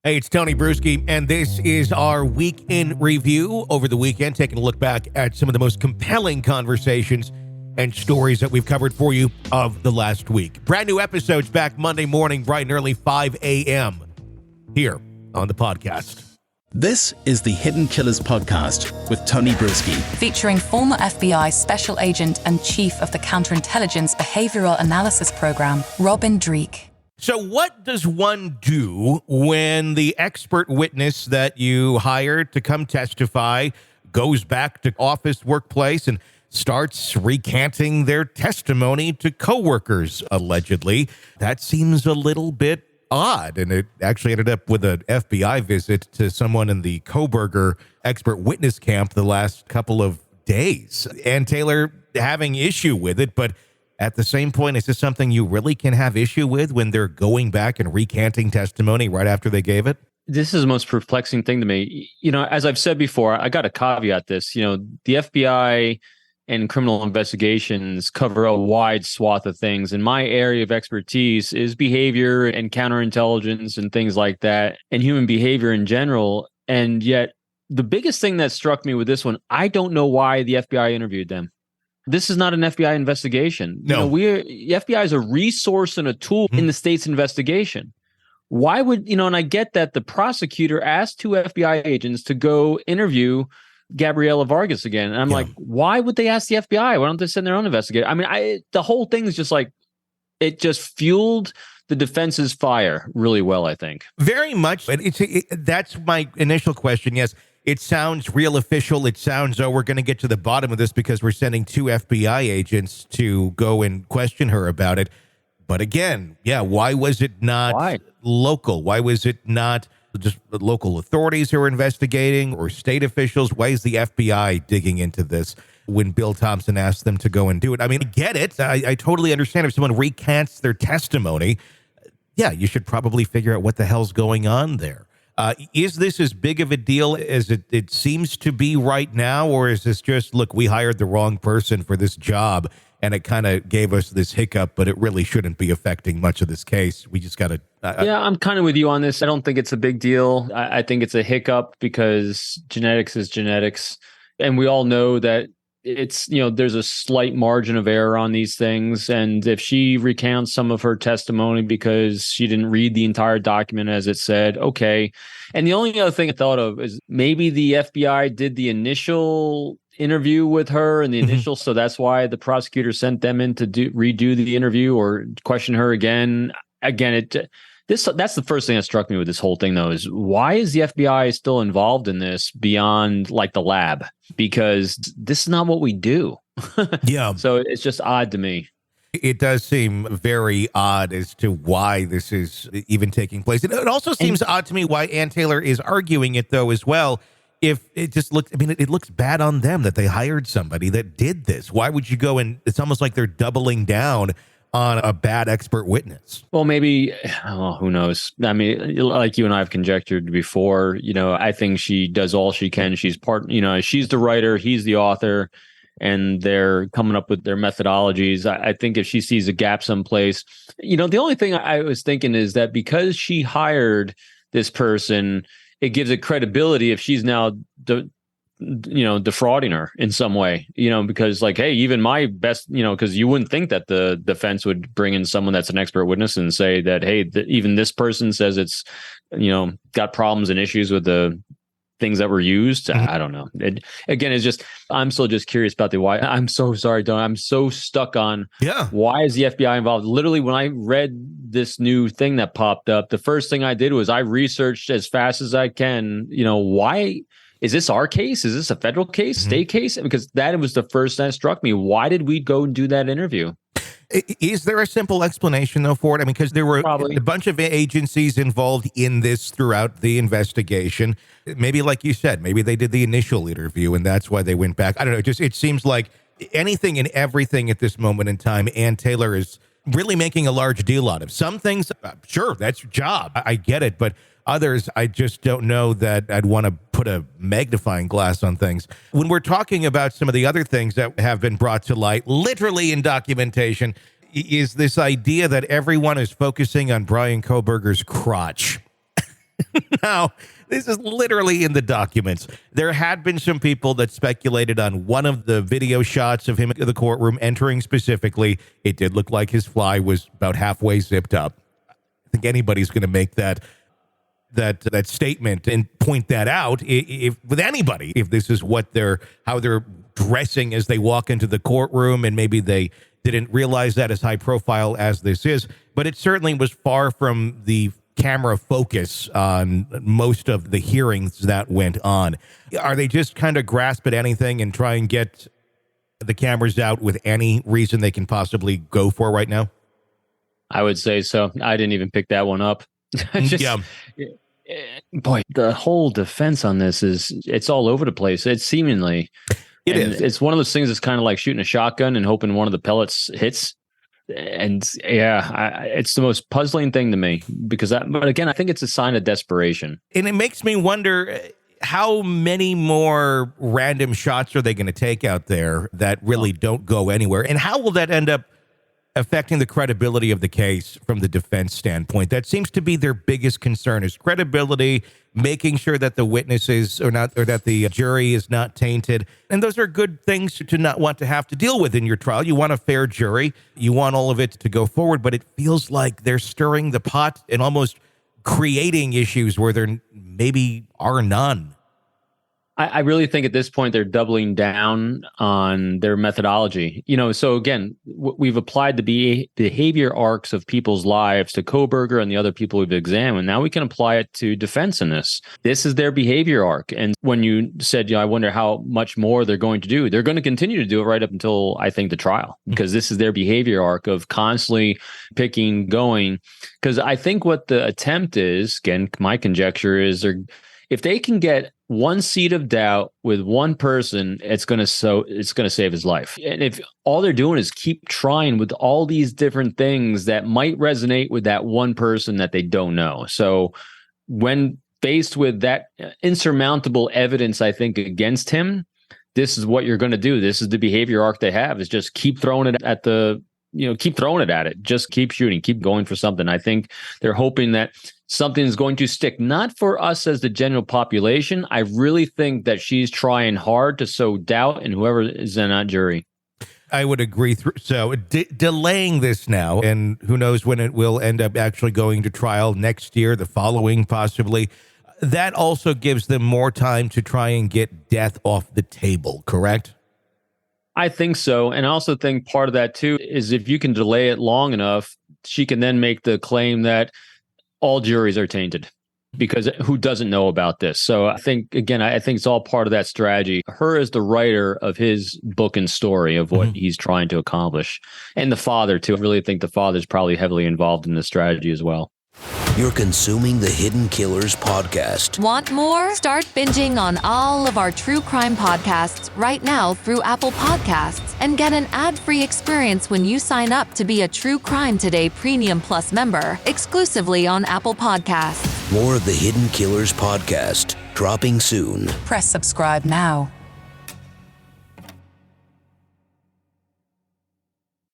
Hey, it's Tony Brueski, and this is our week in review over the weekend, taking a look back at some of the most compelling conversations and stories that we've covered for you of the last week. Brand new episodes back Monday morning, bright and early, 5 a.m. here on the podcast. This is the Hidden Killers podcast with Tony Brueski. Featuring former FBI Special Agent and Chief of the Counterintelligence Behavioral Analysis Program, Robin Dreeke. So what does one do when the expert witness that you hired to come testify goes back to office workplace and starts recanting their testimony to coworkers, allegedly? That seems a little bit odd, and it actually ended up with an FBI visit to someone in the Kohberger expert witness camp the last couple of days. And Taylor having issue with it, but at the same point, is this something you really can have issue with when they're going back and recanting testimony right after they gave it? This is the most perplexing thing to me. As I've said before, I got to caveat this. The FBI and criminal investigations cover a wide swath of things. And my area of expertise is behavior and counterintelligence and things like that, and human behavior in general. And yet, the biggest thing that struck me with this one, I don't know why the FBI interviewed them. This is not an FBI investigation. No. The FBI is a resource and a tool in the state's investigation. Why would, and I get that the prosecutor asked two FBI agents to go interview Gabriela Vargas again. And I'm like, why would they ask the FBI? Why don't they send their own investigator? I mean, the whole thing is just like, it just fueled the defense's fire really well, I think. Very much. And that's my initial question. Yes. It sounds real official. It sounds, we're going to get to the bottom of this because we're sending two FBI agents to go and question her about it. But again, why was it not local? Why was it not just local authorities who are investigating or state officials? Why is the FBI digging into this when Bill Thompson asked them to go and do it? I mean, I get it. I totally understand if someone recants their testimony. You should probably figure out what the hell's going on there. Is this as big of a deal as it seems to be right now, or is this just, look, we hired the wrong person for this job, and it kind of gave us this hiccup, but it really shouldn't be affecting much of this case? We just got to... I'm kind of with you on this. I don't think it's a big deal. I think it's a hiccup because genetics is genetics, and we all know that it's, there's a slight margin of error on these things. And if she recounts some of her testimony because she didn't read the entire document as it said, okay. And the only other thing I thought of is maybe the FBI did the initial interview with her and the initial, so that's why the prosecutor sent them in to redo the interview or question her again. That's the first thing that struck me with this whole thing, though, is why is the FBI still involved in this beyond like the lab? Because this is not what we do. Yeah. So it's just odd to me. It does seem very odd as to why this is even taking place. It also seems odd to me why Ann Taylor is arguing it, though, as well. If it just looks, it looks bad on them that they hired somebody that did this. Why would you go and it's almost like they're doubling down on a bad expert witness? Well, maybe, who knows? I mean, like you and I have conjectured before, I think she does all she can. She's she's the writer, he's the author, and they're coming up with their methodologies. I think if she sees a gap someplace, the only thing I was thinking is that because she hired this person, it gives it credibility if she's now defrauding her in some way, because like, hey, even my best, because you wouldn't think that the defense would bring in someone that's an expert witness and say that, hey, even this person says it's, got problems and issues with the things that were used. I don't know. It's just, I'm still just curious about the why. I'm so sorry, Don. I'm so stuck on why is the FBI involved? Literally, when I read this new thing that popped up, the first thing I did was I researched as fast as I can, why. Is this our case? Is this a federal case, state case? Because that was the first that struck me. Why did we go and do that interview? Is there a simple explanation, though, for it? Because there were Probably a bunch of agencies involved in this throughout the investigation. Maybe, like you said, maybe they did the initial interview, and that's why they went back. I don't know. It seems like anything and everything at this moment in time, Ann Taylor is really making a large deal out of. Some things, sure, that's your job. I get it, but others, I just don't know that I'd want to put a magnifying glass on things. When we're talking about some of the other things that have been brought to light, literally in documentation, is this idea that everyone is focusing on Brian Kohberger's crotch. Now, this is literally in the documents. There had been some people that speculated on one of the video shots of him in the courtroom entering specifically. It did look like his fly was about halfway zipped up. I think anybody's going to make that statement and point that out if with anybody, if this is how they're dressing as they walk into the courtroom, and maybe they didn't realize that as high profile as this is. But it certainly was far from the camera focus on most of the hearings that went on. Are they just kind of grasp at anything and try and get the cameras out with any reason they can possibly go for right now? I would say so. I didn't even pick that one up. Boy, the whole defense on this it's all over the place. It's seemingly, it's one of those things that's kind of like shooting a shotgun and hoping one of the pellets hits. And it's the most puzzling thing to me but again, I think it's a sign of desperation. And it makes me wonder, how many more random shots are they going to take out there that really don't go anywhere? And how will that end up affecting the credibility of the case from the defense standpoint? That seems to be their biggest concern, is credibility, making sure that the witnesses or that the jury is not tainted. And those are good things to not want to have to deal with in your trial. You want a fair jury. You want all of it to go forward, but it feels like they're stirring the pot and almost creating issues where there maybe are none. I really think at this point they're doubling down on their methodology. So again, we've applied the behavior arcs of people's lives to Kohberger and the other people we've examined. Now we can apply it to defense in this. This is their behavior arc. And when you said, I wonder how much more they're going to do, they're going to continue to do it right up until, I think, the trial, because this is their behavior arc of constantly picking, going. Because I think what the attempt is, again, my conjecture is if they can get one seed of doubt with one person, it's going to save his life. And if all they're doing is keep trying with all these different things that might resonate with that one person that they don't know. So when faced with that insurmountable evidence, I think, against him, this is what you're going to do. This is the behavior arc they have, is just keep throwing it at keep throwing it at it. Just keep shooting, keep going for something. I think they're hoping that something is going to stick, not for us as the general population. I really think that she's trying hard to sow doubt in whoever is in that jury. I would agree. So delaying this now, and who knows when it will end up actually going to trial next year, the following possibly, that also gives them more time to try and get death off the table, correct? I think so. And I also think part of that, too, is if you can delay it long enough, she can then make the claim that all juries are tainted, because who doesn't know about this? So I think it's all part of that strategy. Her as the writer of his book and story of what he's trying to accomplish. And the father, too. I really think the father's probably heavily involved in this strategy as well. You're consuming the Hidden Killers podcast. Want more? Start binging on all of our true crime podcasts right now through Apple Podcasts, and get an ad-free experience when you sign up to be a True Crime Today Premium Plus member, exclusively on Apple Podcasts. More of the Hidden Killers podcast, dropping soon. Press subscribe now.